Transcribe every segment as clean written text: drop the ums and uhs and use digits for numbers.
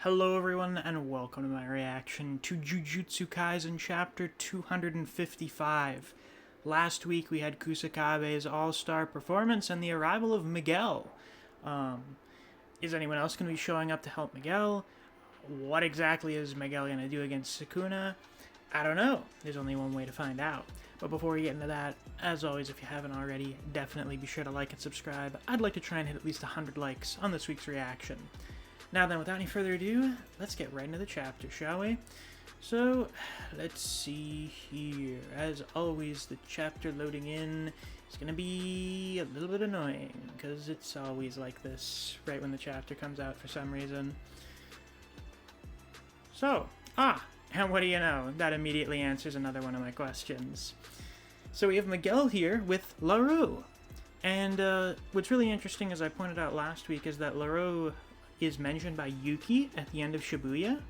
Hello everyone, and welcome to my reaction to Jujutsu Kaisen Chapter 255. Last week we had Kusakabe's all-star performance and the arrival of Miguel. Is anyone else going to be showing up to help Miguel? What exactly is Miguel going to do against Sukuna? I don't know. There's only one way to find out. But before we get into that, as always, if you haven't already, definitely be sure to like and subscribe. I'd like to try and hit at least 100 likes on this week's reaction. Now then, without any further ado, let's get right into the chapter, shall we? So, let's see here. As always, the chapter loading in is going to be a little bit annoying, because it's always like this, right when the chapter comes out for some reason. So, and what do you know? That immediately answers another one of my questions. So we have Miguel here with LaRue. And what's really interesting, as I pointed out last week, is that LaRue is mentioned by Yuki at the end of Shibuya,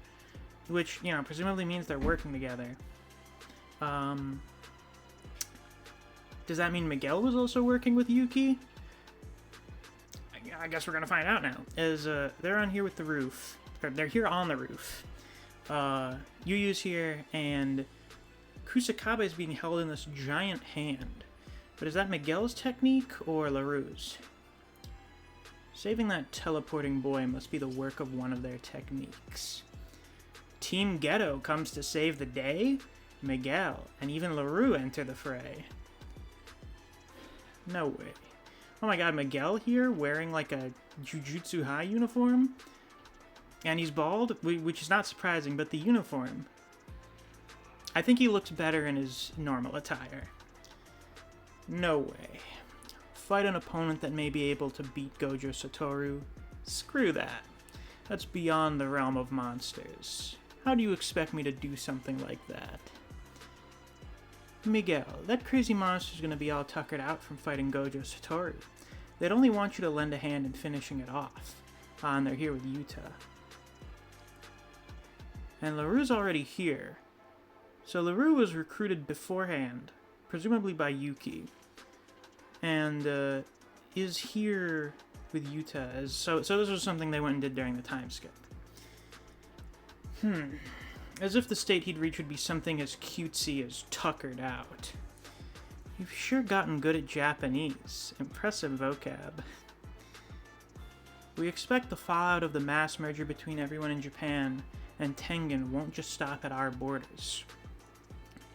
which, you know, presumably means they're working together. Does that mean Miguel was also working with Yuki? I guess we're gonna find out now. As they're on here with the roof, or they're here on the roof. Yuyu's here, and Kusakabe is being held in this giant hand. But is that Miguel's technique or LaRue's? Saving that teleporting boy must be the work of one of their techniques. Team Ghetto comes to save the day? Miguel and even LaRue enter the fray. No way. Oh my god, Miguel here wearing like a Jujutsu High uniform? And he's bald, which is not surprising, but the uniform. I think he looks better in his normal attire. No way. Fight an opponent that may be able to beat Gojo Satoru? Screw that. That's beyond the realm of monsters. How do you expect me to do something like that? Miguel, that crazy monster's gonna be all tuckered out from fighting Gojo Satoru. They'd only want you to lend a hand in finishing it off. And they're here with Yuta. And LaRue's already here. So LaRue was recruited beforehand, presumably by Yuki. And is here with Yuta. So this was something they went and did during the time skip. As if the state he'd reach would be something as cutesy as tuckered out. You've sure gotten good at Japanese. Impressive vocab. We expect the fallout of the mass merger between everyone in Japan and Tengen won't just stop at our borders.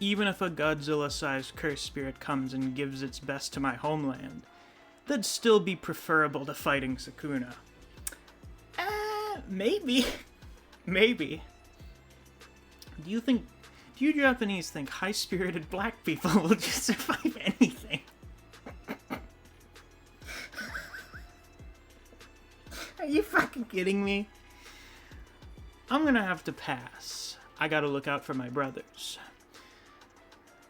Even if a Godzilla-sized curse spirit comes and gives its best to my homeland, that'd still be preferable to fighting Sukuna. Maybe. Maybe. Do you Japanese think high-spirited black people will just survive anything? Are you fucking kidding me? I'm gonna have to pass. I gotta look out for my brothers.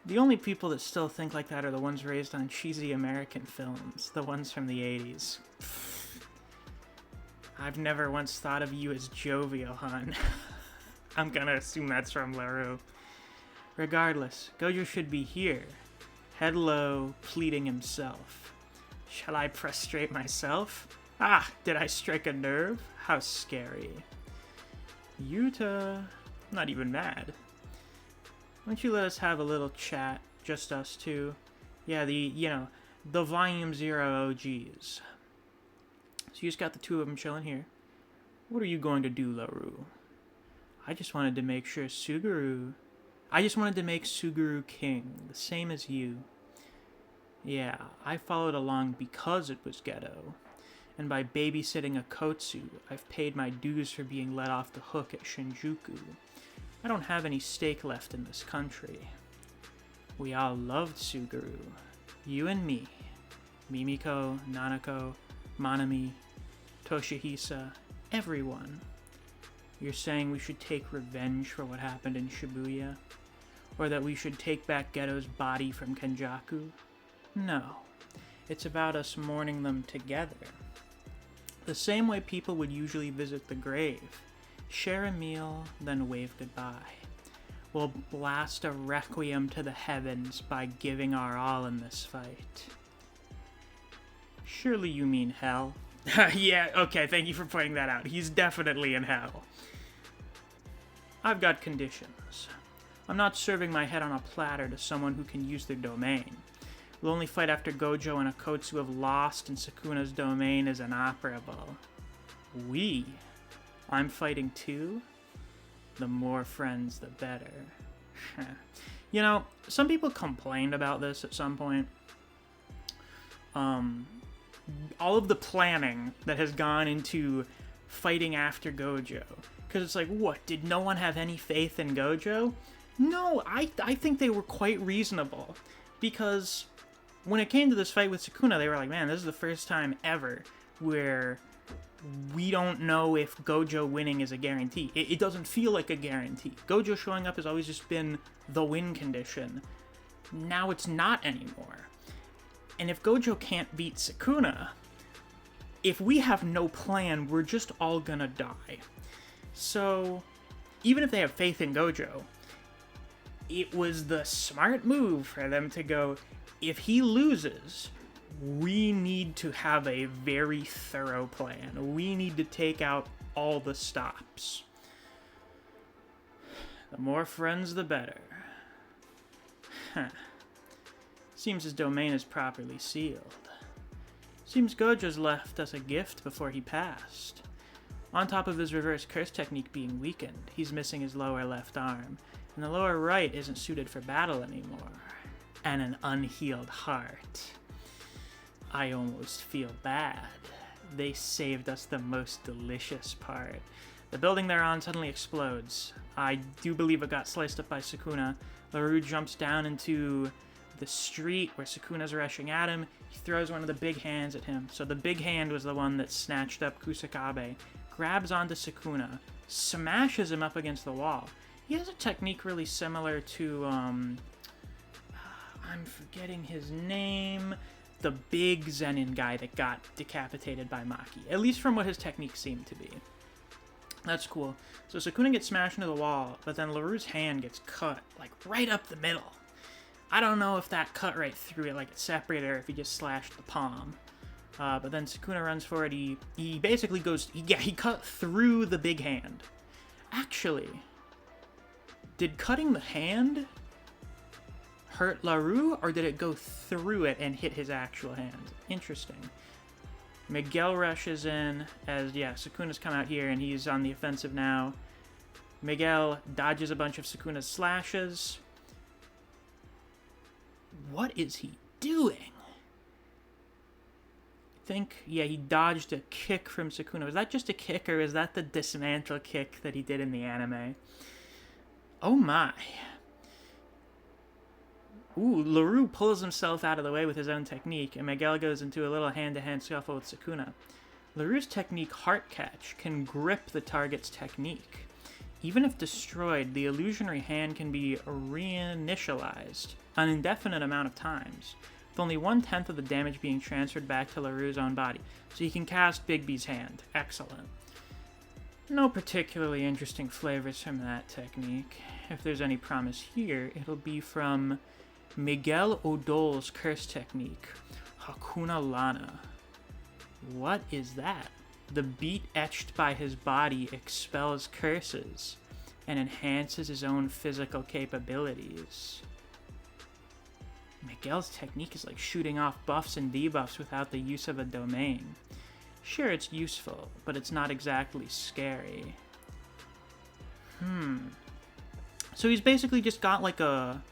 The only people that still think like that are the ones raised on cheesy American films, the ones from the 80s. I've never once thought of you as jovial, hon. I'm gonna assume that's from LaRue. Regardless, Gojo should be here, head low, pleading himself. Shall I prostrate myself? Did I strike a nerve? How scary. Yuta, not even mad. Why don't you let us have a little chat, just us two? Yeah, the Volume 0 OGs. So you just got the two of them chilling here. What are you going to do, LaRue? I just wanted to make Suguru king, the same as you. Yeah, I followed along because it was ghetto. And by babysitting a Kotsu, I've paid my dues for being let off the hook at Shinjuku. I don't have any stake left in this country. We all loved Suguru. You and me. Mimiko, Nanako, Manami, Toshihisa, everyone. You're saying we should take revenge for what happened in Shibuya? Or that we should take back Geto's body from Kenjaku? No. It's about us mourning them together. The same way people would usually visit the grave. Share a meal, then wave goodbye. We'll blast a requiem to the heavens by giving our all in this fight. Surely you mean hell? Yeah, okay, thank you for pointing that out. He's definitely in hell. I've got conditions. I'm not serving my head on a platter to someone who can use their domain. We'll only fight after Gojo and Akotsu have lost and Sukuna's domain is inoperable. We? I'm fighting too? The more friends, the better. You know, some people complained about this at some point. All of the planning that has gone into fighting after Gojo. Because it's like, what, did no one have any faith in Gojo? No, I think they were quite reasonable. Because when it came to this fight with Sukuna, they were like, man, this is the first time ever where we don't know if Gojo winning is a guarantee. It doesn't feel like a guarantee. Gojo showing up has always just been the win condition. Now it's not anymore. And if Gojo can't beat Sukuna, if we have no plan, we're just all gonna die. So, even if they have faith in Gojo, it was the smart move for them to go, if he loses, we need to have a very thorough plan. We need to take out all the stops. The more friends, the better. Seems his domain is properly sealed. Seems Gojo's left us a gift before he passed. On top of his reverse curse technique being weakened, he's missing his lower left arm, and the lower right isn't suited for battle anymore. And an unhealed heart. I almost feel bad. They saved us the most delicious part. The building they're on suddenly explodes. I do believe it got sliced up by Sukuna. LaRue jumps down into the street where Sukuna's rushing at him. He throws one of the big hands at him. So the big hand was the one that snatched up Kusakabe, grabs onto Sukuna, smashes him up against the wall. He has a technique really similar to, I'm forgetting his name, the big Zenin guy that got decapitated by Maki. At least from what his technique seemed to be. That's cool. So Sukuna gets smashed into the wall, but then LaRue's hand gets cut, like, right up the middle. I don't know if that cut right through it, like it separated, or if he just slashed the palm. But then Sukuna runs forward. He basically goes... he cut through the big hand. Actually, did cutting the hand hurt LaRue, or did it go through it and hit his actual hand? Interesting. Miguel rushes in as, Sukuna's come out here, and he's on the offensive now. Miguel dodges a bunch of Sukuna's slashes. What is he doing? He dodged a kick from Sukuna. Was that just a kick, or is that the dismantle kick that he did in the anime? Oh my. Ooh, LaRue pulls himself out of the way with his own technique, and Miguel goes into a little hand-to-hand scuffle with Sukuna. LaRue's technique, Heart Catch, can grip the target's technique. Even if destroyed, the illusionary hand can be reinitialized an indefinite amount of times, with only 1/10 of the damage being transferred back to LaRue's own body, so he can cast Bigby's hand. Excellent. No particularly interesting flavors from that technique. If there's any promise here, it'll be from Miguel O'Dole's curse technique, Hakuna Lana. What is that? The beat etched by his body expels curses and enhances his own physical capabilities. Miguel's technique is like shooting off buffs and debuffs without the use of a domain. Sure, it's useful, but it's not exactly scary. So he's basically just got like a...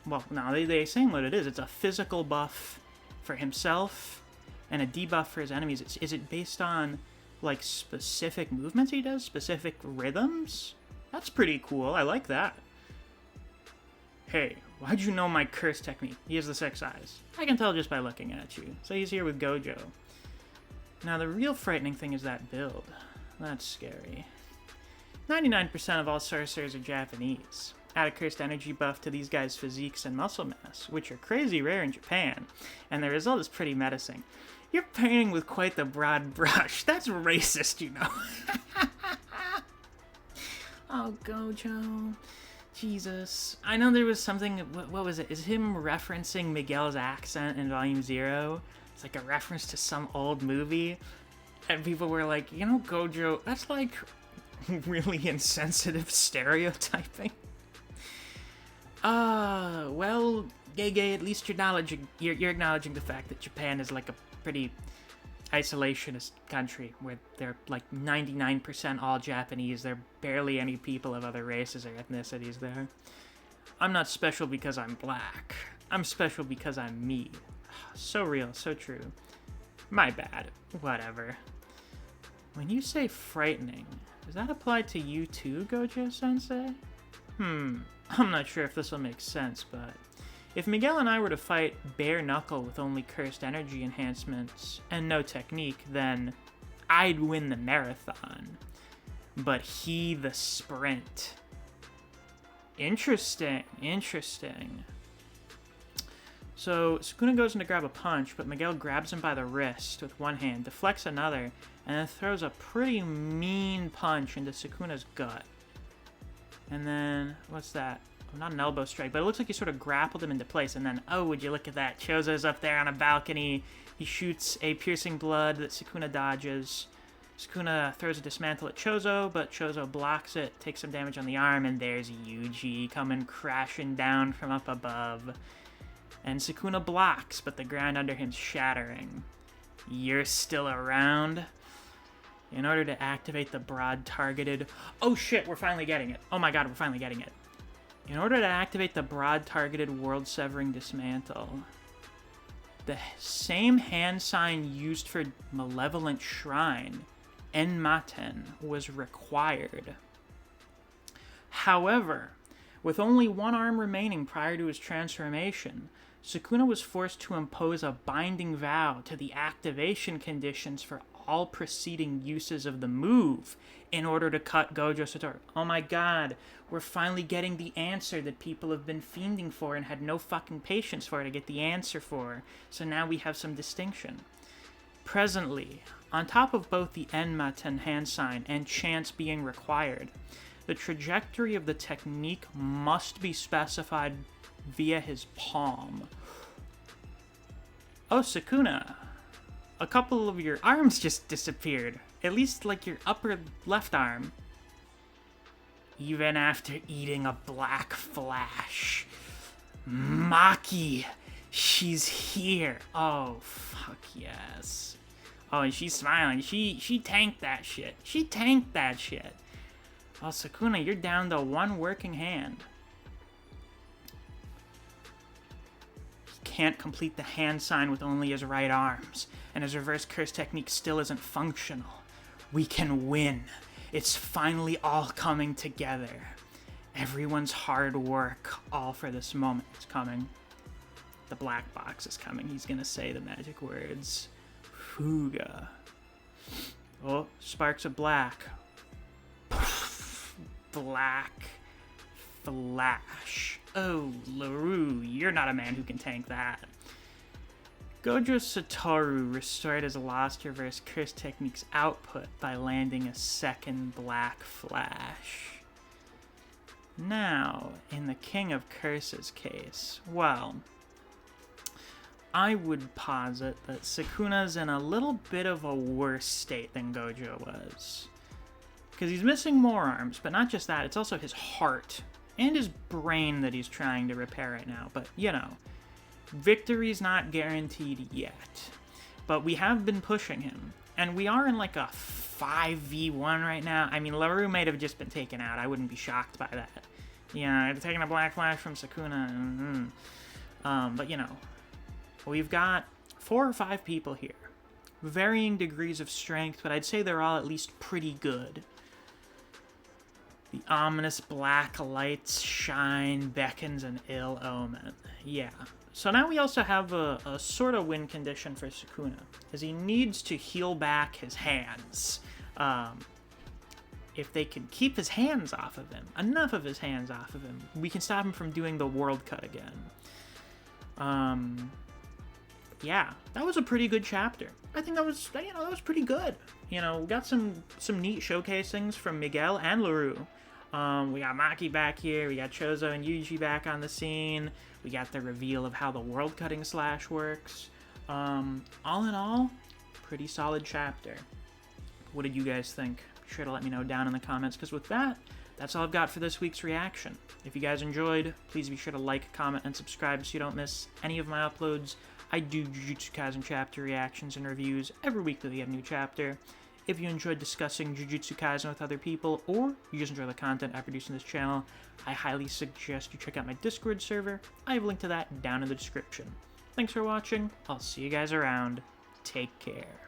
Well, no, they're saying what it is. It's a physical buff for himself and a debuff for his enemies. Is it based on, like, specific movements he does? Specific rhythms? That's pretty cool. I like that. Hey, why'd you know my curse technique? He has the 6 eyes. I can tell just by looking at you. So he's here with Gojo. Now, the real frightening thing is that build. That's scary. 99% of all sorcerers are Japanese. Add a cursed energy buff to these guys' physiques and muscle mass, which are crazy rare in Japan, and the result is pretty menacing. You're painting with quite the broad brush. That's racist, you know. Oh, Gojo. Jesus. I know there was something... What was it? Is him referencing Miguel's accent in Volume 0? It's like a reference to some old movie. And people were like, you know, Gojo, that's like really insensitive stereotyping. Well, Gege, at least you're acknowledging the fact that Japan is like a pretty isolationist country where they're like 99% all Japanese. There are barely any people of other races or ethnicities there. I'm not special because I'm black. I'm special because I'm me. So real, so true. My bad. Whatever. When you say frightening, does that apply to you too, Gojo-sensei? I'm not sure if this will make sense, but if Miguel and I were to fight bare knuckle with only cursed energy enhancements and no technique, then I'd win the marathon. But he the sprint. Interesting. So Sukuna goes in to grab a punch, but Miguel grabs him by the wrist with one hand, deflects another, and then throws a pretty mean punch into Sukuna's gut. And then, what's that? Oh, not an elbow strike, but it looks like he sort of grappled him into place, and then, oh, would you look at that? Chozo's up there on a balcony. He shoots a piercing blood that Sukuna dodges. Sukuna throws a dismantle at Chozo, but Chozo blocks it, takes some damage on the arm, and there's Yuji coming crashing down from up above. And Sukuna blocks, but the ground under him's shattering. You're still around? In order to activate the broad targeted... Oh shit, we're finally getting it. Oh my god, we're finally getting it. In order to activate the broad targeted world-severing dismantle, the same hand sign used for Malevolent Shrine, Enmaten, was required. However, with only one arm remaining prior to his transformation, Sukuna was forced to impose a binding vow to the activation conditions for all preceding uses of the move in order to cut Gojo Satoru. Oh my god, we're finally getting the answer that people have been fiending for and had no fucking patience for to get the answer for. So now we have some distinction. Presently, on top of both the Enmaten hand sign and chance being required, the trajectory of the technique must be specified via his palm. Oh, Sukuna, a couple of your arms just disappeared. At least, like, your upper left arm. Even after eating a black flash. Maki, she's here. Oh, fuck yes. Oh, and she's smiling. She tanked that shit. Oh, Sukuna, you're down to one working hand. He can't complete the hand sign with only his right arms, and his reverse curse technique still isn't functional. We can win. It's finally all coming together. Everyone's hard work, all for this moment. It's coming. The black box is coming. He's gonna say the magic words. Fuga. Oh, sparks of black. Black flash. Oh, LaRue, you're not a man who can tank that. Gojo Satoru restored his lost reverse curse technique's output by landing a second black flash. Now, in the King of Curses case, well, I would posit that Sukuna's in a little bit of a worse state than Gojo was. Because he's missing more arms, but not just that, it's also his heart and his brain that he's trying to repair right now. But, you know, victory's not guaranteed yet. But we have been pushing him, and we are in like a 5v1 right now. I mean, LaRue might have just been taken out. I wouldn't be shocked by that. Yeah, taking a black flash from Sukuna. But, you know, we've got 4 or 5 people here. Varying degrees of strength, but I'd say they're all at least pretty good. The ominous black lights shine, beckons an ill omen. Yeah. So now we also have a sort of win condition for Sukuna, as he needs to heal back his hands. If they can keep his hands off of him, enough of his hands off of him, we can stop him from doing the world cut again. Yeah, that was a pretty good chapter. I think that was, you know, that was pretty good. You know, we got some neat showcasings from Miguel and LaRue. We got Maki back here, we got Chozo and Yuji back on the scene, we got the reveal of how the world cutting slash works. All in all, pretty solid chapter. What did you guys think? be sure to let me know down in the comments, because with that, that's all I've got for this week's reaction. If you guys enjoyed, please be sure to like, comment, and subscribe so you don't miss any of my uploads. I do Jujutsu Kaisen chapter reactions and reviews every week that we have a new chapter. If you enjoyed discussing Jujutsu Kaisen with other people, or you just enjoy the content I produce on this channel, I highly suggest you check out my Discord server. I have a link to that down in the description. Thanks for watching. I'll see you guys around. Take care.